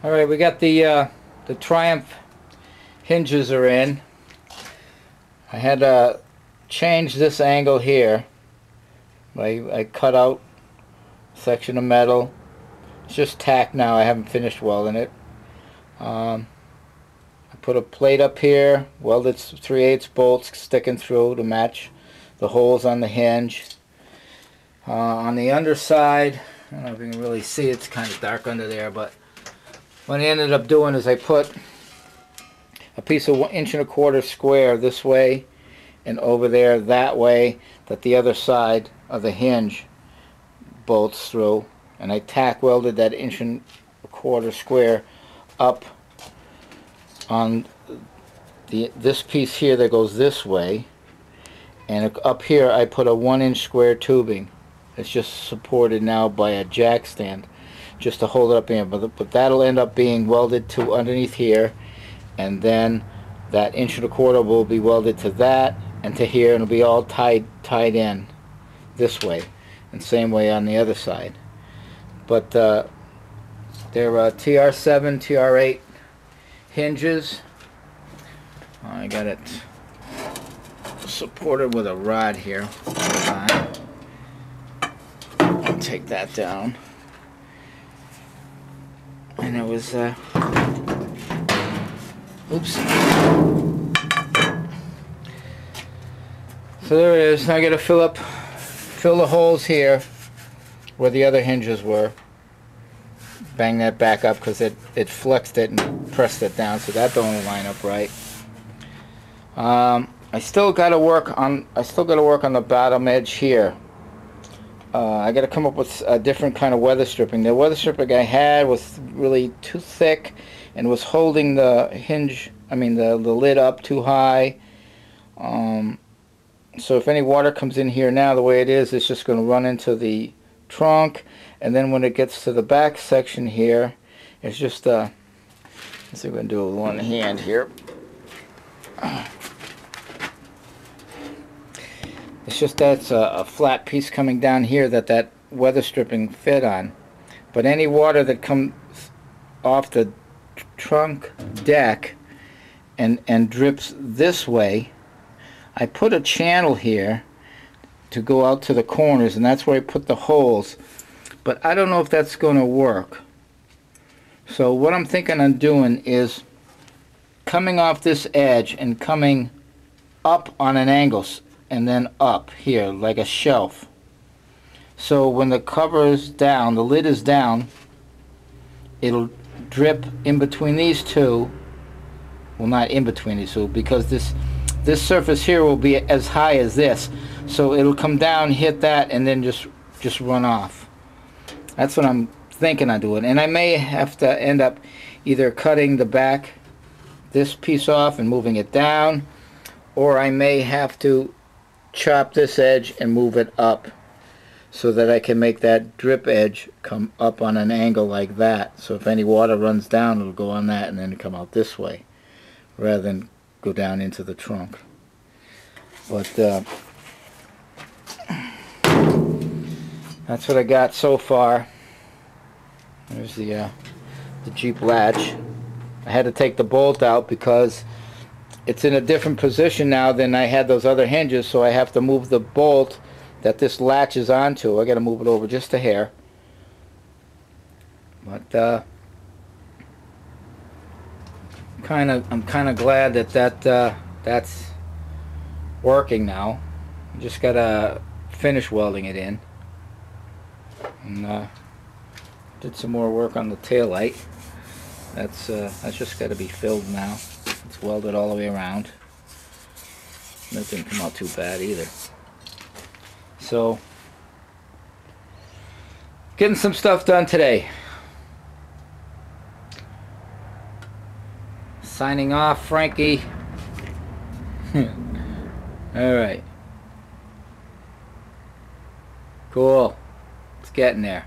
Alright, we got the Triumph hinges are in. I had to change this angle here. I cut out a section of metal. It's just tack now. I haven't finished welding it. I put a plate up here, welded 3/8 bolts sticking through to match the holes on the hinge. On the underside, I don't know if you can really see, it's kind of dark under there, but what I ended up doing is I put a piece of 1.25 inch square this way and over there that way, that the other side of the hinge bolts through, and I tack welded that 1.25 inch square up on this piece here that goes this way, and up here I put a 1-inch square tubing. It's just supported now by a jack stand just to hold it up in, but that'll end up being welded to underneath here, and then that 1.25 inch will be welded to that and to here, and it'll be all tied in this way, and same way on the other side. But they're TR7 TR8 hinges. I got it supported with a rod here. Take that down, and it was oops. So there it is. Now I got to fill the holes here where the other hinges were. Bang that back up because it flexed it and pressed it down, so that don't line up right. I still got to work on the bottom edge here. I got to come up with a different kind of weather stripping. The weather stripping I had was really too thick and was holding the hinge, the lid up too high. So if any water comes in here now, the way it is, it's just going to run into the trunk, and then when it gets to the back section here, it's just let's see if we can do it with one hand here. It's just that's a flat piece coming down here that weather stripping fit on. But any water that comes off the trunk deck and drips this way, I put a channel here to go out to the corners, and that's where I put the holes. But I don't know if that's going to work. So what I'm thinking of doing is coming off this edge and coming up on an angle, and then up here like a shelf. So when the cover is down, the lid is down, it'll drip in between these two. Well, not in between these two, because this surface here will be as high as this. So it'll come down, hit that, and then just run off. That's what I'm thinking of doing. And I may have to end up either cutting the back, this piece off and moving it down, or I may have to chop this edge and move it up so that I can make that drip edge come up on an angle like that. So if any water runs down, it'll go on that and then come out this way rather than go down into the trunk. But that's what I got so far. There's the Jeep latch. I had to take the bolt out because it's in a different position now than I had those other hinges, so I have to move the bolt that this latches onto. I got to move it over just a hair. But I'm kind of glad that's working now. I just gotta finish welding it in, and did some more work on the taillight. That's just got to be filled now. It's welded all the way around. That didn't come out too bad either. So, getting some stuff done today. Signing off, Franky. Alright. Cool. It's getting there.